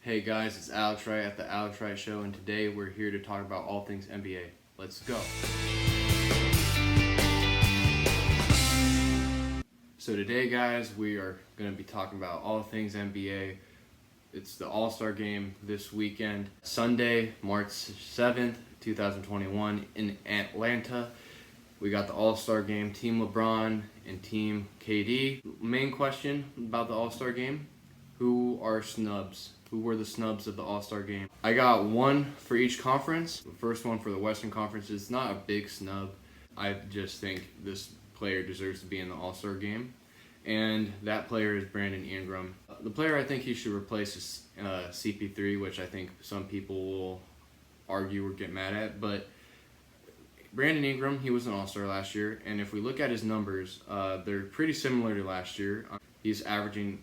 Hey guys, it's Alex Wright at the Alex Wright Show, and today we're here to talk about all things NBA. Let's go. So today, guys, we are going to be talking about all things NBA. It's the All-Star Game this weekend, Sunday, March 7th, 2021 in Atlanta. We got the All-Star Game, Team LeBron and Team KD. Main question about the All-Star Game, who are snubs? Who were the snubs of the All-Star Game? I got one for each conference. The first one for the Western Conference is not a big snub. I just think this player deserves to be in the All-Star Game, and that player is Brandon Ingram. The player I think he should replace is CP3, which I think some people will argue or get mad at, but Brandon Ingram, he was an All-Star last year, and if we look at his numbers, they're pretty similar to last year. He's averaging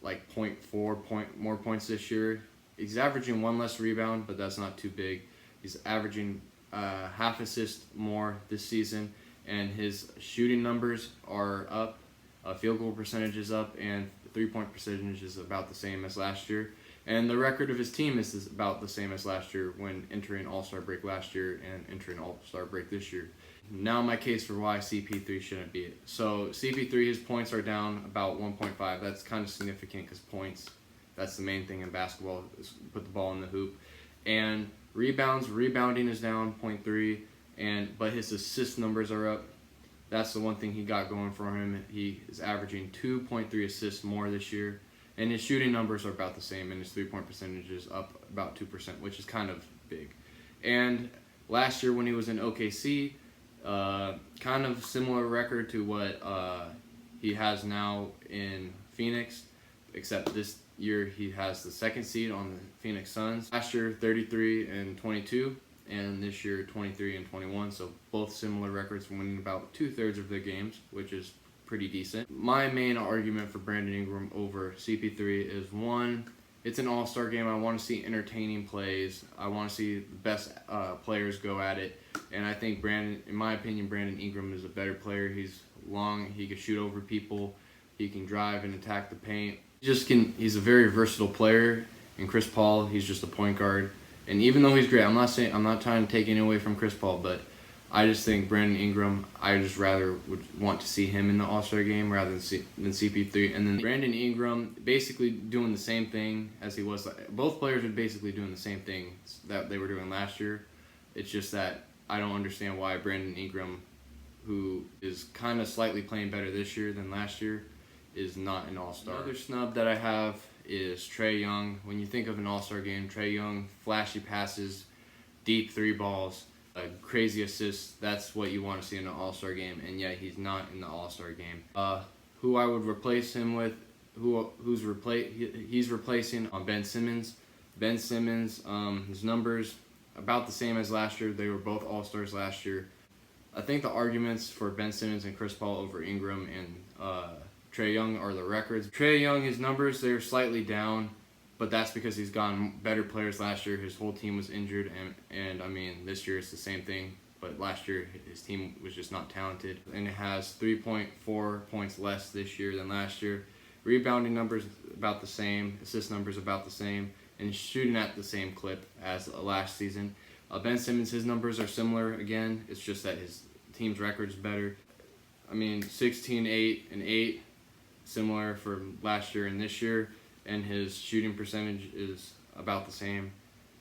like 0.4 more points this year. He's averaging one less rebound, but that's not too big. He's averaging half assist more this season, and his shooting numbers are up. Field goal percentage is up, and three-point percentage is about the same as last year. And the record of his team is about the same as last year when entering All-Star break last year and entering All-Star break this year. Now my case for why CP3 shouldn't be it. So CP3, his points are down about 1.5. That's kind of significant because points, that's the main thing in basketball, is put the ball in the hoop. And rebounding is down 0.3, but his assist numbers are up. That's the one thing he got going for him. He is averaging 2.3 assists more this year. And his shooting numbers are about the same, and his three-point percentage is up about 2%, which is kind of big. And last year when he was in OKC, kind of similar record to what he has now in Phoenix, except this year he has the second seed on the Phoenix Suns. Last year 33 and 22, and this year 23 and 21, so both similar records, winning about 2/3 of their games, which is pretty decent. My main argument for Brandon Ingram over CP3 is, one, it's an All-Star game. I want to see entertaining plays. I want to see the best players go at it. And I think in my opinion, Brandon Ingram is a better player. He's long. He can shoot over people. He can drive and attack the paint. He's a very versatile player. And Chris Paul, he's just a point guard. And even though he's great, I'm not trying to take any away from Chris Paul, but I just think Brandon Ingram, I just rather would want to see him in the All-Star game rather than CP3. And then Brandon Ingram basically doing the same thing as he was. Both players are basically doing the same thing that they were doing last year. It's just that I don't understand why Brandon Ingram, who is kind of slightly playing better this year than last year, is not an All-Star. Another snub that I have is Trae Young. When you think of an All-Star game, Trae Young, flashy passes, deep three balls, crazy assists. That's what you want to see in an All-Star game, and yet he's not in the All-Star game. Who I would replace him with, he's replacing Ben Simmons. Ben Simmons, his numbers about the same as last year. They were both All-Stars last year. I think the arguments for Ben Simmons and Chris Paul over Ingram and Trae Young are the records. Trae Young, his numbers, they're slightly down, but that's because he's gotten better players last year. His whole team was injured, and I mean, this year it's the same thing, but last year his team was just not talented. And it has 3.4 points less this year than last year. Rebounding numbers about the same, assist numbers about the same, and shooting at the same clip as last season. Ben Simmons, his numbers are similar again. It's just that his team's record's better. I mean, 16, 8, and 8, similar for last year and this year. And his shooting percentage is about the same.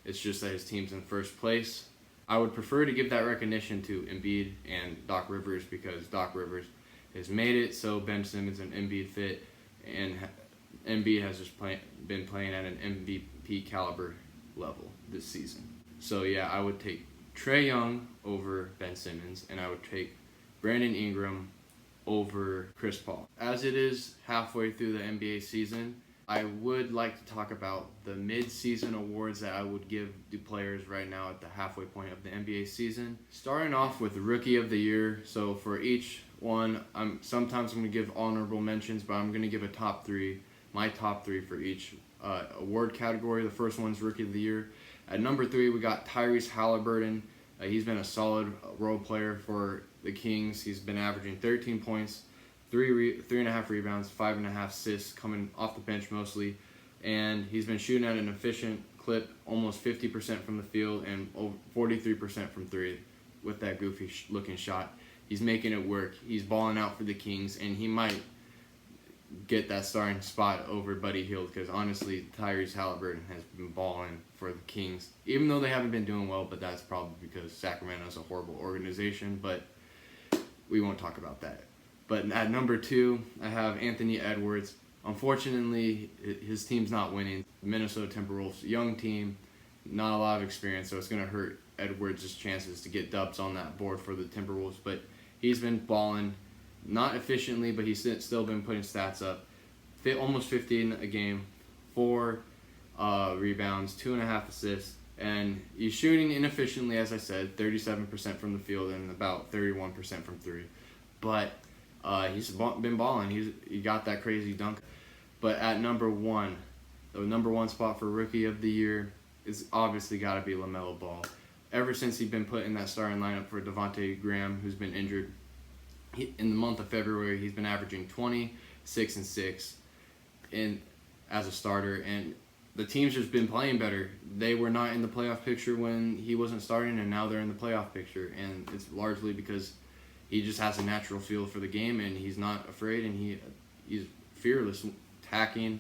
It's just that his team's in first place. I would prefer to give that recognition to Embiid and Doc Rivers, because Doc Rivers has made it so Ben Simmons and Embiid fit, and Embiid has just been playing at an MVP caliber level this season. So yeah, I would take Trae Young over Ben Simmons, and I would take Brandon Ingram over Chris Paul. As it is halfway through the NBA season, I would like to talk about the mid-season awards that I would give the players right now at the halfway point of the NBA season. Starting off with Rookie of the Year. So for each one, sometimes I'm going to give honorable mentions, but I'm going to give my top three for each award category. The first one's Rookie of the Year. At number 3, we got Tyrese Halliburton. He's been a solid role player for the Kings. He's been averaging 13 points, 3.5 rebounds, 5.5 assists, coming off the bench mostly, and he's been shooting at an efficient clip, almost 50% from the field and over 43% from three with that goofy looking shot. He's making it work. He's balling out for the Kings, and he might get that starting spot over Buddy Hield, because honestly, Tyrese Halliburton has been balling for the Kings, even though they haven't been doing well, but that's probably because Sacramento is a horrible organization, but we won't talk about that. But at number 2, I have Anthony Edwards. Unfortunately, his team's not winning. The Minnesota Timberwolves, young team, not a lot of experience, so it's going to hurt Edwards' chances to get dubs on that board for the Timberwolves, but he's been balling. Not efficiently, but he's still been putting stats up. Almost 15 a game, 4 rebounds, 2.5 assists, and he's shooting inefficiently, as I said, 37% from the field and about 31% from three. But he's been balling. He got that crazy dunk. But at number 1, the number 1 spot for Rookie of the Year is obviously got to be LaMelo Ball. Ever since he's been put in that starting lineup for Devontae Graham, who's been injured, in the month of February, he's been averaging 20, 6, and 6 as a starter, and the team's just been playing better. They were not in the playoff picture when he wasn't starting, and now they're in the playoff picture, and it's largely because he just has a natural feel for the game, and he's not afraid, and he's fearless, attacking,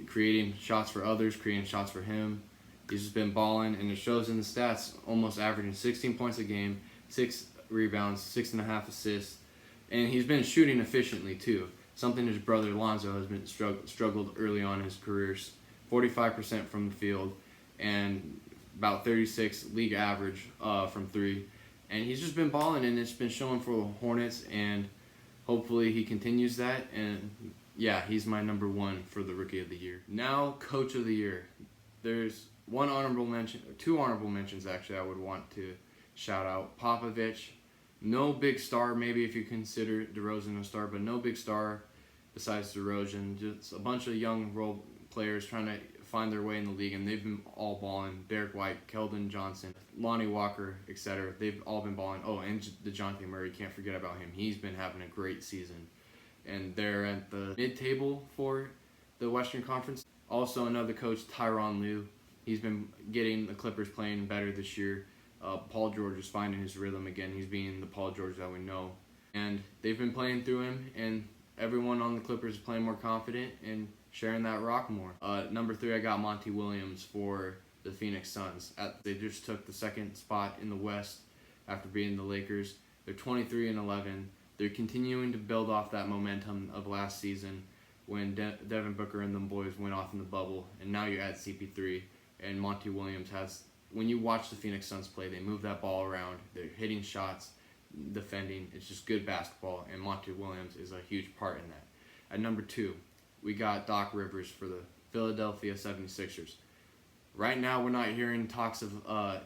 creating shots for others, creating shots for him. He's just been balling, and it shows in the stats, almost averaging 16 points a game, 6 rebounds, 6.5 assists, and he's been shooting efficiently too, something his brother Lonzo has been struggled early on in his career. 45% from the field and about 36 league average from three, and he's just been balling, and it's been showing for the Hornets, and hopefully he continues that. And yeah, he's my number 1 for the Rookie of the Year. Now, Coach of the Year. There's two honorable mentions actually I would want to shout out. Popovich. No big star, maybe if you consider DeRozan a star, but no big star besides DeRozan. Just a bunch of young role players trying to find their way in the league, and they've been all balling. Derek White, Keldon Johnson, Lonnie Walker, etc. They've all been balling. Oh, and DeJounte Murray, can't forget about him. He's been having a great season. And they're at the mid-table for the Western Conference. Also, another coach, Tyronn Lue. He's been getting the Clippers playing better this year. Paul George is finding his rhythm again. He's being the Paul George that we know. And they've been playing through him, and everyone on the Clippers is playing more confident and sharing that rock more. Number 3, I got Monty Williams for the Phoenix Suns. They just took the 2nd spot in the West after beating the Lakers. They're 23-11. They're continuing to build off that momentum of last season when Devin Booker and them boys went off in the bubble, and now you add CP3, and Monty Williams has. When you watch the Phoenix Suns play, they move that ball around. They're hitting shots, defending. It's just good basketball, and Monty Williams is a huge part in that. At number 2, we got Doc Rivers for the Philadelphia 76ers. Right now, we're not hearing talks of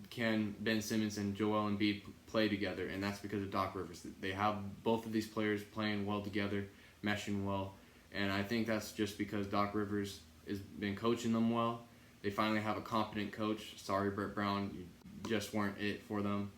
can Ben Simmons and Joel Embiid play together, and that's because of Doc Rivers. They have both of these players playing well together, meshing well, and I think that's just because Doc Rivers has been coaching them well. They finally have a competent coach. Sorry, Brett Brown, you just weren't it for them.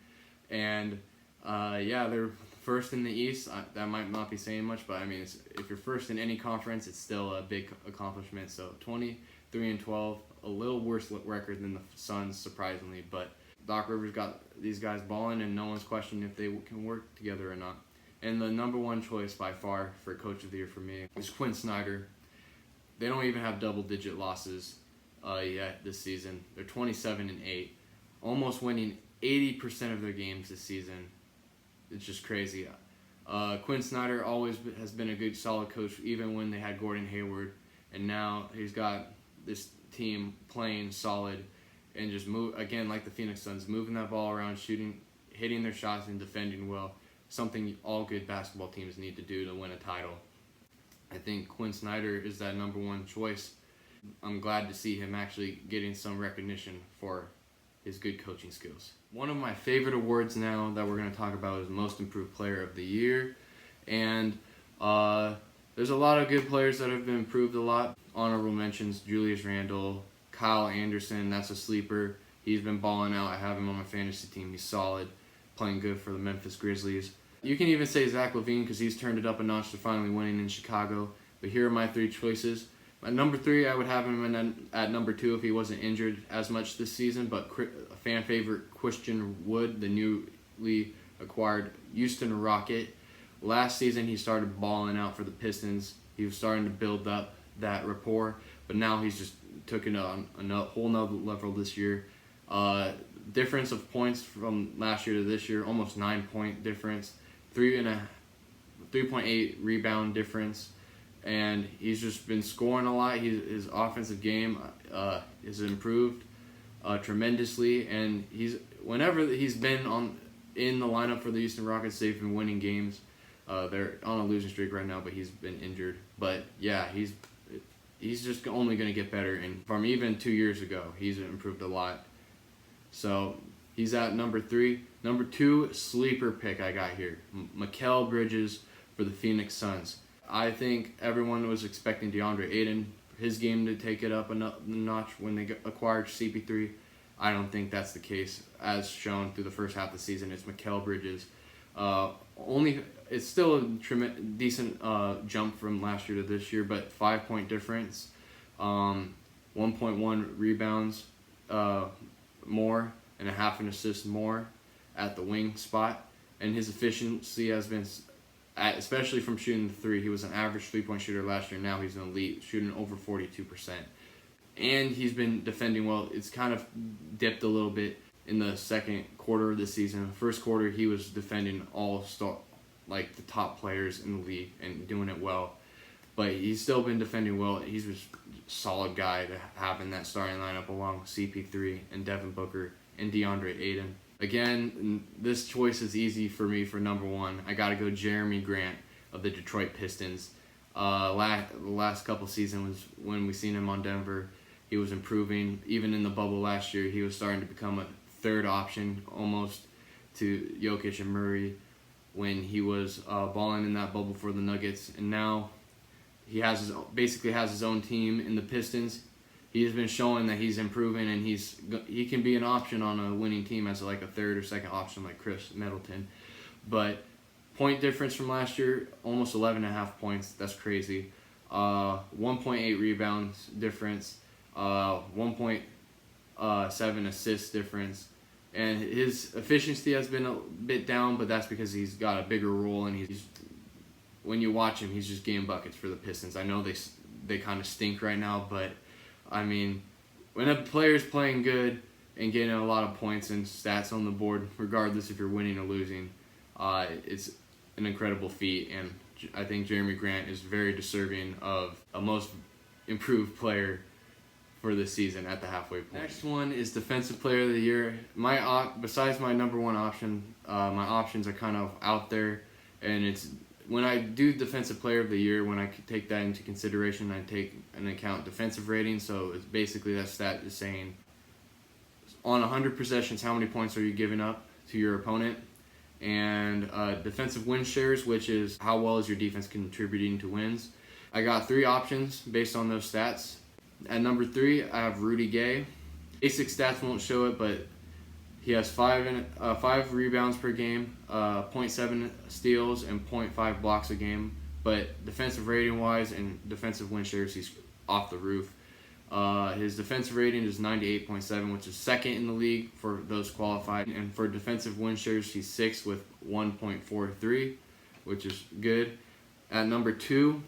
And yeah, they're first in the East. That might not be saying much, but I mean, if you're first in any conference, it's still a big accomplishment. So 23-12, a little worse record than the Suns, surprisingly. But Doc Rivers got these guys balling, and no one's questioning if they can work together or not. And the number 1 choice by far for Coach of the Year for me is Quinn Snyder. They don't even have double-digit losses yet this season. They're 27-8, almost winning 80% of their games this season. It's just crazy. Quinn Snyder always has been a good, solid coach, even when they had Gordon Hayward, and now he's got this team playing solid and just move again like the Phoenix Suns, moving that ball around, shooting, hitting their shots, and defending well. Something all good basketball teams need to do to win a title. I think Quinn Snyder is that number 1 choice. I'm glad to see him actually getting some recognition for his good coaching skills. One of my favorite awards now that we're going to talk about is Most Improved Player of the Year. And there's a lot of good players that have been improved a lot. Honorable mentions, Julius Randle, Kyle Anderson, that's a sleeper. He's been balling out. I have him on my fantasy team. He's solid, playing good for the Memphis Grizzlies. You can even say Zach LaVine because he's turned it up a notch to finally winning in Chicago. But here are my 3 choices. At number 3, I would have him at number 2 if he wasn't injured as much this season, but a fan favorite, Christian Wood, the newly acquired Houston Rocket. Last season, he started balling out for the Pistons. He was starting to build up that rapport, but now he's just took it on a whole nother level this year. Difference of points from last year to this year, almost 9-point difference, 3.8 rebound difference, and he's just been scoring a lot. His offensive game has improved tremendously, and whenever he's been in the lineup for the Houston Rockets, they've been winning games. They're on a losing streak right now, but he's been injured. But yeah, he's just only going to get better, and from even 2 years ago, he's improved a lot. So he's at number 3. Number 2, sleeper pick I got here, Mikal Bridges for the Phoenix Suns. I think everyone was expecting DeAndre Ayton, his game to take it up a notch when they acquired CP3. I don't think that's the case, as shown through the first half of the season. It's Mikal Bridges. It's still a decent jump from last year to this year, but 5-point difference, 1.1 rebounds more, and a half an assist more at the wing spot. And his efficiency has been, especially from shooting the 3, he was an average 3-point shooter last year. Now he's an elite, shooting over 42%. And he's been defending well. It's kind of dipped a little bit in the second quarter of the season. First quarter, he was defending all-star, like the top players in the league, and doing it well. But he's still been defending well. He's a solid guy to have in that starting lineup along with CP3 and Devin Booker and DeAndre Ayton. Again, this choice is easy for me for number 1. I got to go Jeremy Grant of the Detroit Pistons. The last couple seasons when we seen him on Denver, he was improving. Even in the bubble last year, he was starting to become a third option almost to Jokic and Murray when he was balling in that bubble for the Nuggets. And now he basically has his own team in the Pistons. He has been showing that he's improving, and he can be an option on a winning team as like a third or second option like Chris Middleton. But point difference from last year, almost 11.5 points. That's crazy. 1.8 rebounds difference. 1.7 assists difference. And his efficiency has been a bit down, but that's because he's got a bigger role, and when you watch him, he's just getting buckets for the Pistons. I know they kind of stink right now, but I mean, when a player's playing good and getting a lot of points and stats on the board, regardless if you're winning or losing, it's an incredible feat, and I think Jeremy Grant is very deserving of a most improved player for this season at the halfway point. Next one is Defensive Player of the Year. Besides my number 1 option, my options are kind of out there, and it's when I do Defensive Player of the Year, when I take that into consideration, I take into account defensive rating. So it's basically that stat is saying on 100 possessions, how many points are you giving up to your opponent, and defensive win shares, which is how well is your defense contributing to wins. I got 3 options based on those stats. At number 3, I have Rudy Gay. Basic stats won't show it, but he has 5 rebounds per game, 0.7 steals, and 0.5 blocks a game. But defensive rating-wise and defensive win shares, he's off the roof. His defensive rating is 98.7, which is second in the league for those qualified. And for defensive win shares, he's 6th with 1.43, which is good. At number 2,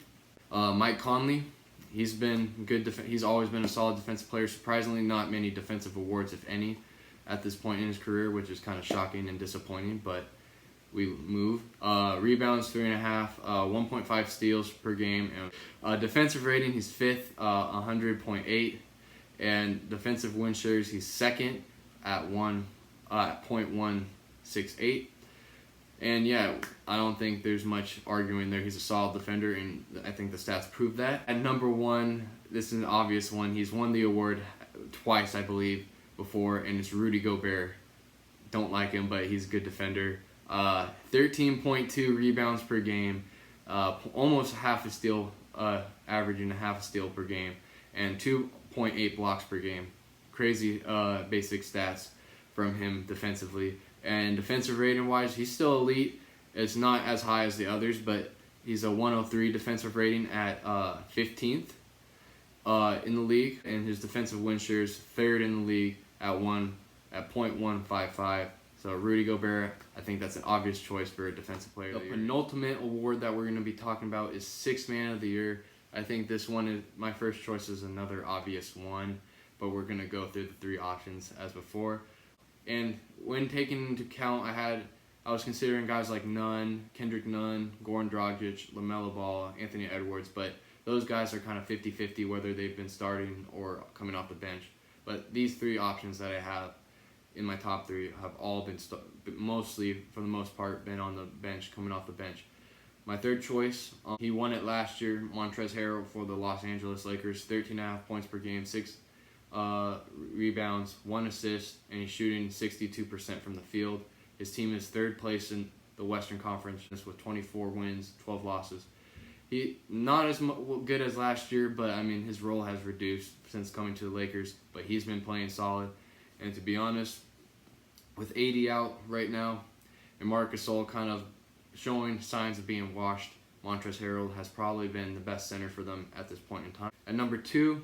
Mike Conley. He's been good. He's always been a solid defensive player. Surprisingly, not many defensive awards, if any, at this point in his career, which is kind of shocking and disappointing. But we move. Rebounds 3.5, 1.5 steals per game, and defensive rating he's 5th, 100.8, and defensive win shares he's 2nd at 0.168. And yeah, I don't think there's much arguing there. He's a solid defender, and I think the stats prove that. At number 1, this is an obvious one. He's won the award twice, I believe, before, and it's Rudy Gobert. Don't like him, but he's a good defender. 13.2 rebounds per game, almost half a steal, averaging a half a steal per game, and 2.8 blocks per game. Crazy basic stats from him defensively. And defensive rating wise, he's still elite. It's not as high as the others, but he's a 103 defensive rating at 15th. in the league, and his defensive win shares third in the league at 0.155. So Rudy Gobert, I think that's an obvious choice for a defensive player. The penultimate award that we're going to be talking about is Sixth Man of the Year. I think this one is my first choice is another obvious one, but we're going to go through the three options as before. And when taking into account, I was considering guys like Nunn, Kendrick Nunn, Goran Dragic, LaMelo Ball, Anthony Edwards, but those guys are kind of 50-50 whether they've been starting or coming off the bench. But these three options that I have in my top three have all been mostly, for the most part, been on the bench, coming off the bench. My third choice, he won it last year, Montrezl Harrell for the Los Angeles Lakers, 13.5 points per game, 6 rebounds, 1 assist, and he's shooting 62% from the field. His team is third place in the Western Conference with 24 wins, 12 losses. He not as good as last year, but I mean his role has reduced since coming to the Lakers, but he's been playing solid. And to be honest, with AD out right now and Marc Gasol kind of showing signs of being washed, Montrezl Harrell has probably been the best center for them at this point in time. At number 2,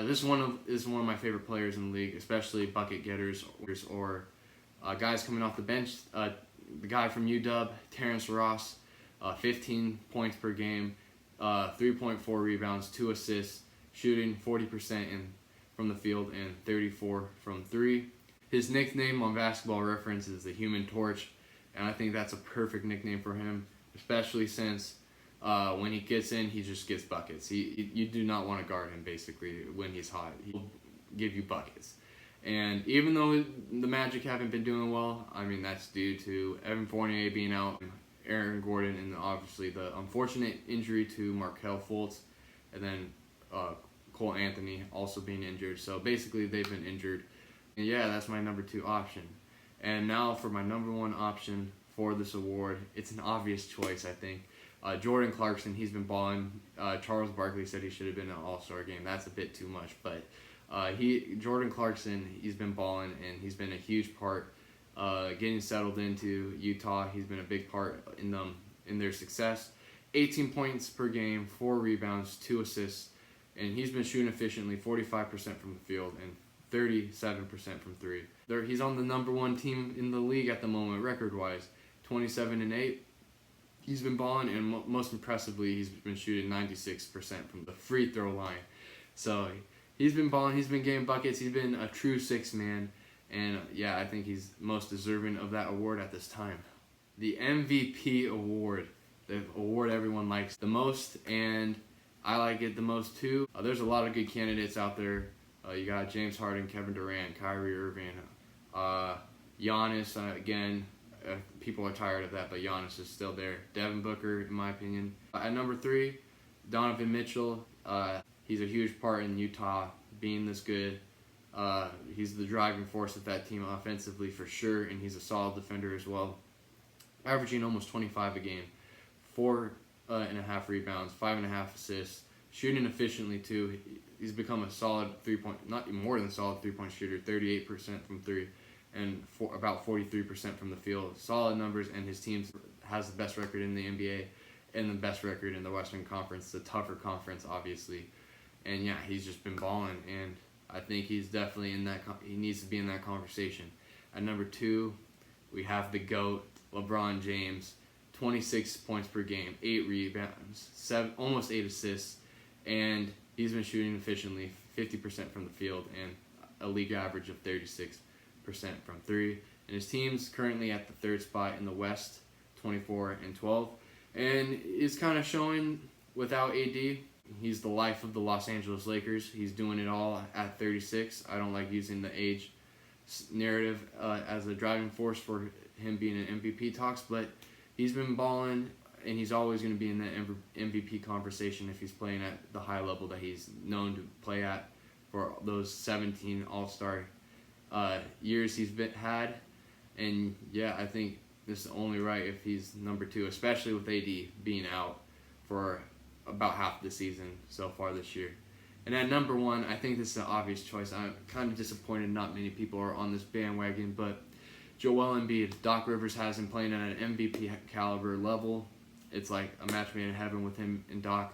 this is one of my favorite players in the league, especially bucket getters or guys coming off the bench. The guy from UW, Terrence Ross, 15 points per game, 3.4 rebounds, 2 assists, shooting 40% from the field and 34 from 3. His nickname on Basketball Reference is the Human Torch, and I think that's a perfect nickname for him, especially since when he gets in, he just gets buckets. You do not want to guard him, basically, when he's hot. He'll give you buckets. And even though the Magic haven't been doing well, I mean, that's due to Evan Fournier being out, Aaron Gordon, and obviously the unfortunate injury to Markelle Fultz, and then Cole Anthony also being injured. So basically, they've been injured. And yeah, that's my number 2 option. And now for my number 1 option for this award, it's an obvious choice, I think. Jordan Clarkson, he's been balling. Charles Barkley said he should have been in an All-Star game. That's a bit too much, but Jordan Clarkson, he's been balling, and he's been a huge part getting settled into Utah. He's been a big part in their success. 18 points per game, 4 rebounds, 2 assists, and he's been shooting efficiently, 45% from the field and 37% from 3. He's on the number 1 team in the league at the moment, record-wise, 27-8. He's been balling, and most impressively, he's been shooting 96% from the free throw line. So he's been balling, he's been getting buckets, he's been a true 6 man, and yeah, I think he's most deserving of that award at this time. The MVP award, the award everyone likes the most, and I like it the most too. There's a lot of good candidates out there. You got James Harden, Kevin Durant, Kyrie Irving, Giannis, again, people are tired of that, but Giannis is still there. Devin Booker, in my opinion. At number 3, Donovan Mitchell. He's a huge part in Utah being this good. He's the driving force of that team offensively for sure, and he's a solid defender as well. Averaging almost 25 a game, 4.5 rebounds, 5.5 assists, shooting efficiently too. He's become a solid not more than solid 3-point shooter, 38% from 3, and about 43% from the field. Solid numbers, and his team has the best record in the NBA and the best record in the Western Conference, the tougher conference, obviously. And yeah, he's just been balling, and I think he's definitely in that. He needs to be in that conversation. At number 2, we have the GOAT, LeBron James, 26 points per game, 8 rebounds, almost 8 assists, and he's been shooting efficiently, 50% from the field, and a league average of 36% from 3. And his team's currently at the 3rd spot in the West, 24-12, and it's kind of showing without AD. He's the life of the Los Angeles Lakers. He's doing it all at 36. I don't like using the age narrative as a driving force for him being in MVP talks, but he's been balling, and he's always going to be in that MVP conversation if he's playing at the high level that he's known to play at for those 17 All-Star years he's had. And yeah, I think this is only right if he's number 2, especially with AD being out for about half the season so far this year. And at number 1, I think this is an obvious choice. I'm kind of disappointed not many people are on this bandwagon, but Joel Embiid. Doc Rivers has him playing at an MVP caliber level. It's like a match made in heaven with him and Doc.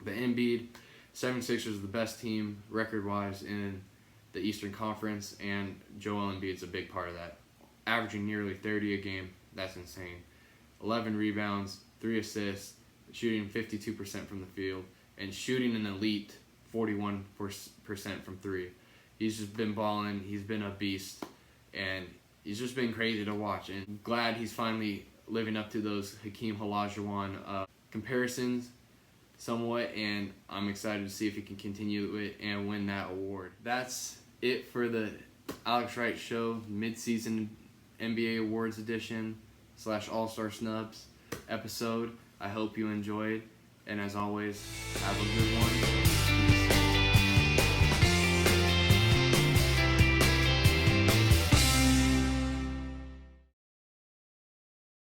But Embiid 76ers are the best team record-wise in the Eastern Conference, and Joel Embiid's a big part of that. Averaging nearly 30 a game, that's insane. 11 rebounds, 3 assists, shooting 52% from the field, and shooting an elite 41% from 3. He's just been balling. He's been a beast, and he's just been crazy to watch. And I'm glad he's finally living up to those Hakeem Olajuwon comparisons somewhat, and I'm excited to see if he can continue it and win that award. That's it for the Alex Wright Show Midseason NBA Awards Edition / All-Star Snubs episode. I hope you enjoyed, and as always, have a good one.